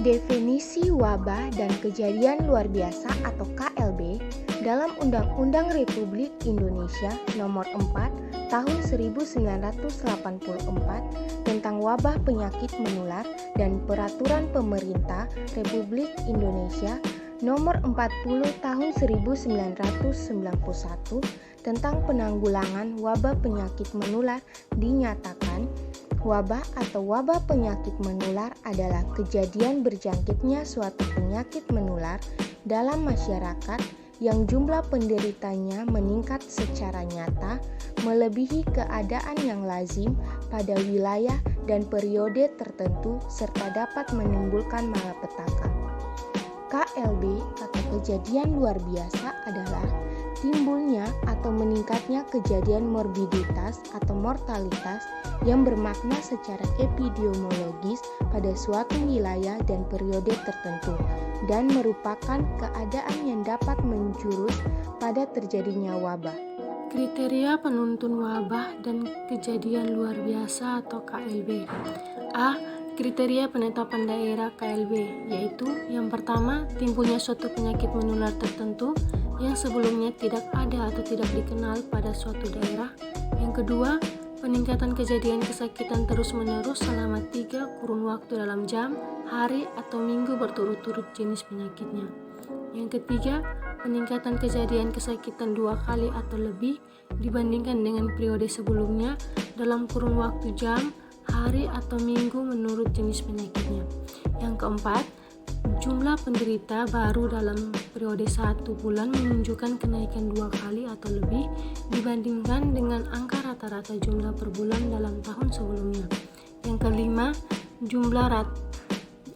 Definisi wabah dan kejadian luar biasa atau KLB dalam Undang-Undang Republik Indonesia Nomor 4 Tahun 1984 tentang wabah penyakit menular dan Peraturan Pemerintah Republik Indonesia Nomor 40 Tahun 1991 tentang penanggulangan wabah penyakit menular dinyatakan wabah atau wabah penyakit menular adalah kejadian berjangkitnya suatu penyakit menular dalam masyarakat yang jumlah penderitanya meningkat secara nyata melebihi keadaan yang lazim pada wilayah dan periode tertentu serta dapat menimbulkan malapetaka. KLB atau kejadian luar biasa adalah timbulnya atau meningkatnya kejadian morbiditas atau mortalitas yang bermakna secara epidemiologis pada suatu wilayah dan periode tertentu dan merupakan keadaan yang dapat menjurus pada terjadinya wabah. Kriteria penuntun wabah dan kejadian luar biasa atau KLB. A. Kriteria penetapan daerah KLB, yaitu yang pertama, timbulnya suatu penyakit menular tertentu yang sebelumnya tidak ada atau tidak dikenal pada suatu daerah. Yang kedua, peningkatan kejadian kesakitan terus-menerus selama 3 kurun waktu dalam jam, hari, atau minggu berturut-turut jenis penyakitnya. Yang ketiga, peningkatan kejadian kesakitan 2 kali atau lebih dibandingkan dengan periode sebelumnya dalam kurun waktu jam, hari, atau minggu menurut jenis penyakitnya. Yang keempat, jumlah penderita baru dalam periode 1 bulan menunjukkan kenaikan 2 kali atau lebih dibandingkan dengan angka rata-rata jumlah per bulan dalam tahun sebelumnya. Yang kelima,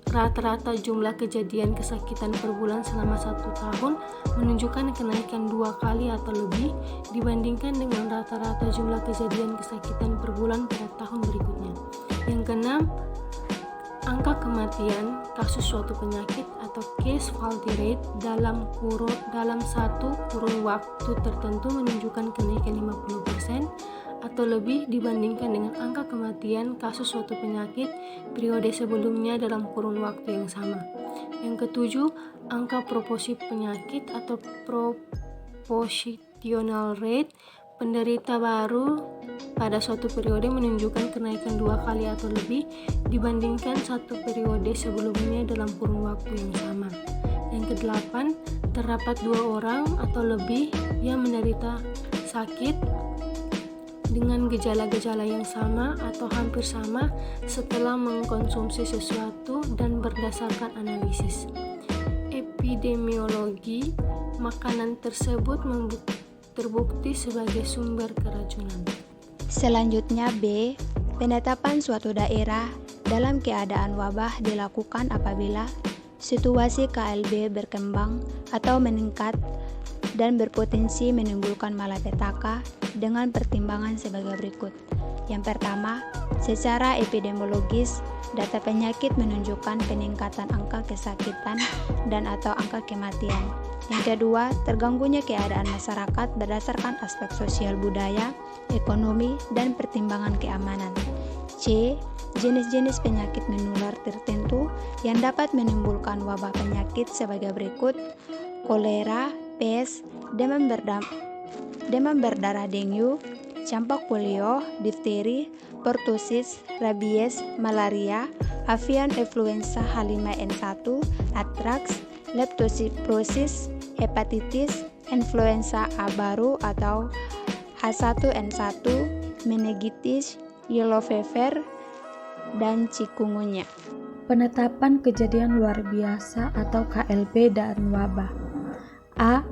rata-rata jumlah kejadian kesakitan per bulan selama 1 tahun menunjukkan kenaikan 2 kali atau lebih dibandingkan dengan rata-rata jumlah kejadian kesakitan per bulan pada tahun berikutnya. Yang keenam, angka kematian kasus suatu penyakit atau case fatality rate dalam satu kurun waktu tertentu menunjukkan kenaikan 50% atau lebih dibandingkan dengan angka kematian kasus suatu penyakit periode sebelumnya dalam kurun waktu yang sama. Yang ketujuh, angka proporsi penyakit atau proportional rate penderita baru pada suatu periode menunjukkan kenaikan 2 kali atau lebih dibandingkan satu periode sebelumnya dalam kurun waktu yang sama. Yang kedelapan, terdapat 2 orang atau lebih yang menderita sakit dengan gejala-gejala yang sama atau hampir sama setelah mengkonsumsi sesuatu dan berdasarkan analisis epidemiologi, makanan tersebut terbukti sebagai sumber keracunan. Selanjutnya B. Penetapan suatu daerah dalam keadaan wabah dilakukan apabila situasi KLB berkembang atau meningkat dan berpotensi menimbulkan malapetaka dengan pertimbangan sebagai berikut. Yang pertama, secara epidemiologis, data penyakit menunjukkan peningkatan angka kesakitan dan atau angka kematian. Yang kedua, terganggunya keadaan masyarakat berdasarkan aspek sosial budaya, ekonomi, dan pertimbangan keamanan. C. Jenis-jenis penyakit menular tertentu yang dapat menimbulkan wabah penyakit sebagai berikut: kolera, pes, demam berdarah dengue, campak polio, difteri, pertusis, rabies, malaria, avian influenza H5N1, antraks, leptospirosis, hepatitis, influenza A baru atau H1N1, meningitis, yellow fever, dan chikungunya. Penetapan kejadian luar biasa atau KLB dan wabah. A.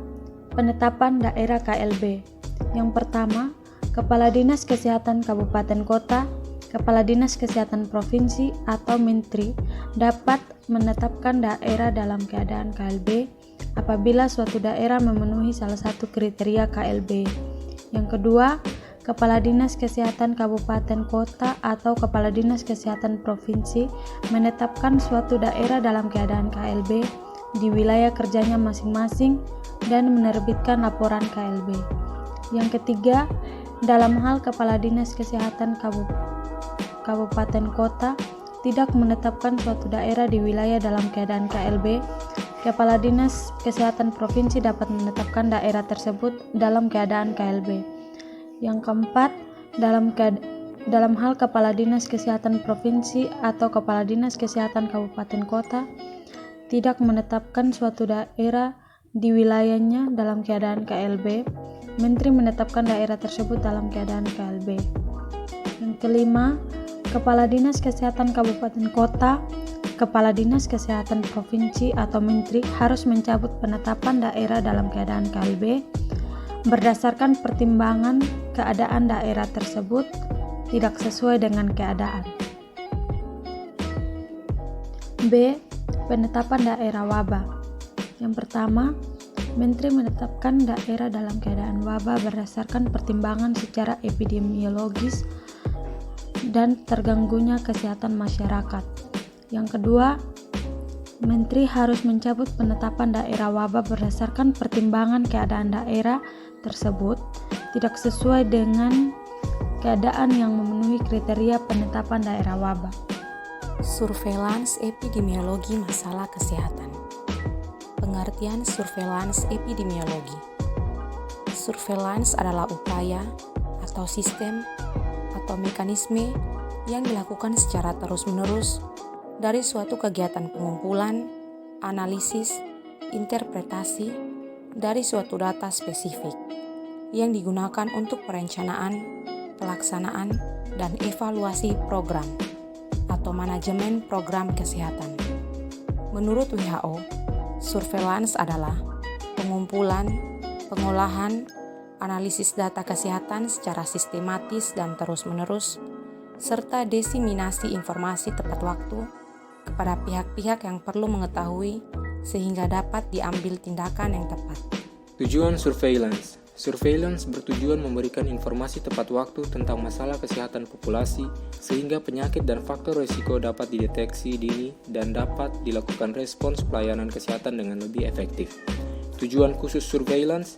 Penetapan daerah KLB. Yang pertama, Kepala Dinas Kesehatan Kabupaten Kota, Kepala Dinas Kesehatan Provinsi atau Menteri dapat menetapkan daerah dalam keadaan KLB apabila suatu daerah memenuhi salah satu kriteria KLB. Yang kedua, Kepala Dinas Kesehatan Kabupaten Kota atau Kepala Dinas Kesehatan Provinsi menetapkan suatu daerah dalam keadaan KLB di wilayah kerjanya masing-masing dan menerbitkan laporan KLB. Yang ketiga, dalam hal Kepala Dinas Kesehatan Kabupaten Kota tidak menetapkan suatu daerah di wilayah dalam keadaan KLB, Kepala Dinas Kesehatan Provinsi dapat menetapkan daerah tersebut dalam keadaan KLB. Yang keempat, dalam hal Kepala Dinas Kesehatan Provinsi atau Kepala Dinas Kesehatan Kabupaten Kota tidak menetapkan suatu daerah di wilayahnya dalam keadaan KLB, Menteri menetapkan daerah tersebut dalam keadaan KLB. Yang kelima, Kepala Dinas Kesehatan Kabupaten Kota, Kepala Dinas Kesehatan Provinsi atau Menteri harus mencabut penetapan daerah dalam keadaan KLB berdasarkan pertimbangan keadaan daerah tersebut tidak sesuai dengan keadaan. B. Penetapan daerah wabah. Yang pertama, Menteri menetapkan daerah dalam keadaan wabah berdasarkan pertimbangan secara epidemiologis dan terganggunya kesehatan masyarakat. Yang kedua, Menteri harus mencabut penetapan daerah wabah berdasarkan pertimbangan keadaan daerah tersebut tidak sesuai dengan keadaan yang memenuhi kriteria penetapan daerah wabah. Surveillance epidemiologi masalah kesehatan. Pengertian surveillance epidemiologi. Surveillance adalah upaya atau sistem atau mekanisme yang dilakukan secara terus-menerus dari suatu kegiatan pengumpulan, analisis, interpretasi dari suatu data spesifik yang digunakan untuk perencanaan, pelaksanaan, dan evaluasi program atau manajemen program kesehatan. Menurut WHO, surveillance adalah pengumpulan, pengolahan, analisis data kesehatan secara sistematis dan terus-menerus, serta diseminasi informasi tepat waktu kepada pihak-pihak yang perlu mengetahui sehingga dapat diambil tindakan yang tepat. Tujuan surveillance. Surveillance bertujuan memberikan informasi tepat waktu tentang masalah kesehatan populasi sehingga penyakit dan faktor risiko dapat dideteksi dini dan dapat dilakukan respons pelayanan kesehatan dengan lebih efektif. Tujuan khusus surveillance: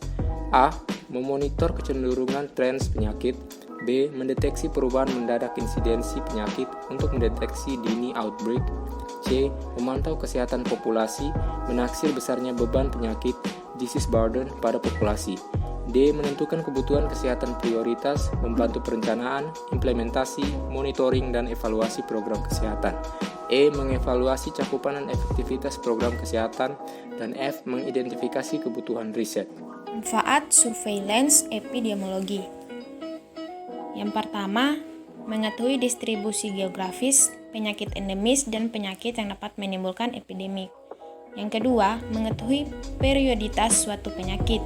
A. Memonitor kecenderungan tren penyakit. B. Mendeteksi perubahan mendadak insidensi penyakit untuk mendeteksi dini outbreak. C. Memantau kesehatan populasi, menaksir besarnya beban penyakit disease burden pada populasi. D. Menentukan kebutuhan kesehatan prioritas, membantu perencanaan, implementasi, monitoring, dan evaluasi program kesehatan. E. Mengevaluasi cakupan dan efektivitas program kesehatan. Dan F. Mengidentifikasi kebutuhan riset. Manfaat surveillance epidemiologi. Yang pertama, mengetahui distribusi geografis, penyakit endemis, dan penyakit yang dapat menimbulkan epidemik. Yang kedua, mengetahui perioditas suatu penyakit.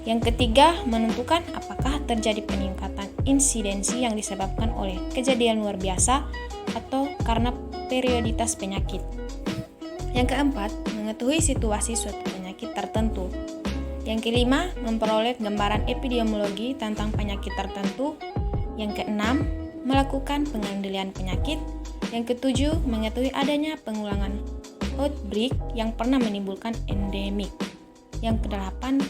Yang ketiga, menentukan apakah terjadi peningkatan insidensi yang disebabkan oleh kejadian luar biasa atau karena perioditas penyakit. Yang keempat, mengetahui situasi suatu penyakit tertentu. Yang kelima, memperoleh gambaran epidemiologi tentang penyakit tertentu. Yang keenam, melakukan pengendalian penyakit. Yang ketujuh, mengetahui adanya pengulangan outbreak yang pernah menimbulkan endemik. Yang kedelapan,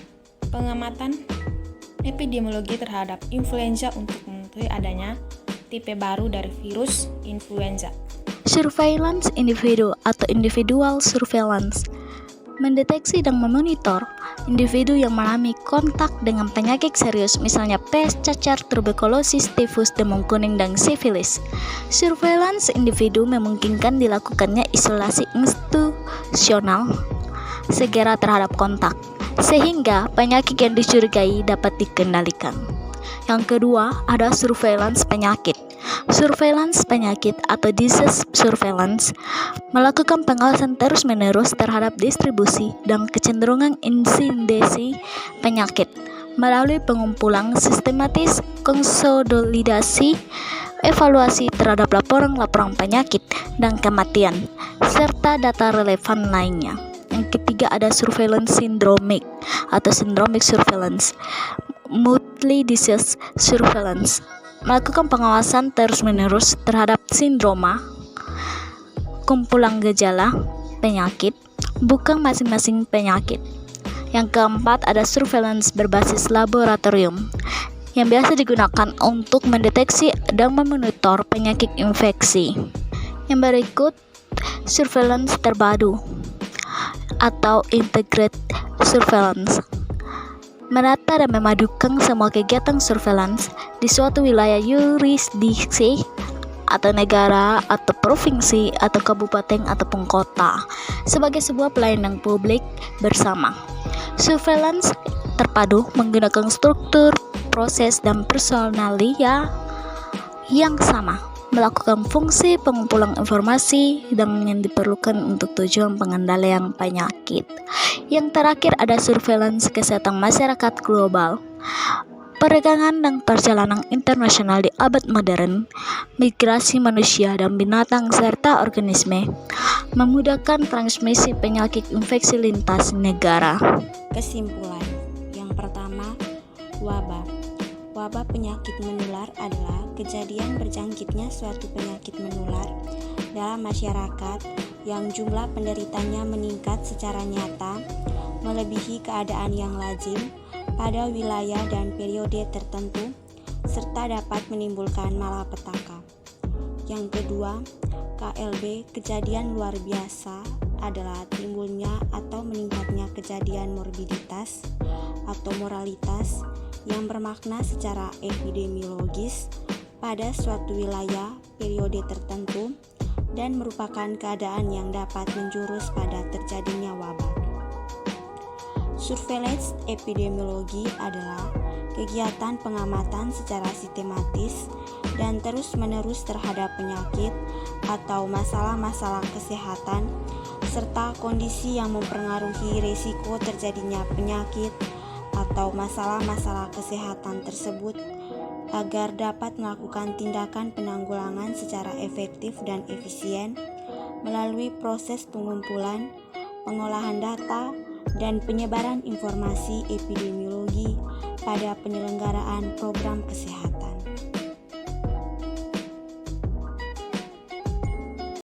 pengamatan epidemiologi terhadap influenza untuk mengetahui adanya tipe baru dari virus influenza. Surveillance individu atau individual surveillance mendeteksi dan memonitor individu yang mengalami kontak dengan penyakit serius, misalnya pes, cacar, tuberkulosis, tifus, demam kuning, dan sifilis. Surveillance individu memungkinkan dilakukannya isolasi institusional segera terhadap kontak, sehingga penyakit yang dicurigai dapat dikendalikan. Yang kedua, ada surveillance penyakit. Surveillance penyakit atau disease surveillance melakukan pengawasan terus-menerus terhadap distribusi dan kecenderungan insidensi penyakit melalui pengumpulan sistematis, konsolidasi, evaluasi terhadap laporan-laporan penyakit dan kematian, serta data relevan lainnya. Yang ketiga, ada surveillance syndromic atau syndromic surveillance. Multi-disease surveillance melakukan pengawasan terus-menerus terhadap sindroma, kumpulan gejala penyakit, bukan masing-masing penyakit. Yang keempat, ada surveillance berbasis laboratorium yang biasa digunakan untuk mendeteksi dan memonitor penyakit infeksi. Yang berikut, surveillance terpadu atau integrated surveillance. Menata dan memadukan semua kegiatan surveillance di suatu wilayah yurisdiksi atau negara atau provinsi atau kabupaten ataupun kota sebagai sebuah pelayanan publik bersama. Surveillance terpadu menggunakan struktur, proses, dan personalia yang sama, melakukan fungsi pengumpulan informasi dan yang diperlukan untuk tujuan pengendalian penyakit. Yang terakhir ada surveillance kesehatan masyarakat global. Perdagangan dan perjalanan internasional di abad modern, migrasi manusia dan binatang serta organisme, memudahkan transmisi penyakit infeksi lintas negara. Kesimpulan. Yang pertama, wabah. Wabah penyakit menular adalah kejadian berjangkitnya suatu penyakit menular dalam masyarakat yang jumlah penderitanya meningkat secara nyata melebihi keadaan yang lazim pada wilayah dan periode tertentu serta dapat menimbulkan malapetaka. Yang kedua, KLB kejadian luar biasa adalah timbulnya atau meningkatnya kejadian morbiditas atau moralitas yang bermakna secara epidemiologis pada suatu wilayah periode tertentu dan merupakan keadaan yang dapat menjurus pada terjadinya wabah. Surveillance epidemiologi adalah kegiatan pengamatan secara sistematis dan terus-menerus terhadap penyakit atau masalah-masalah kesehatan serta kondisi yang mempengaruhi risiko terjadinya penyakit atau masalah-masalah kesehatan tersebut agar dapat melakukan tindakan penanggulangan secara efektif dan efisien melalui proses pengumpulan, pengolahan data, dan penyebaran informasi epidemiologi pada penyelenggaraan program kesehatan.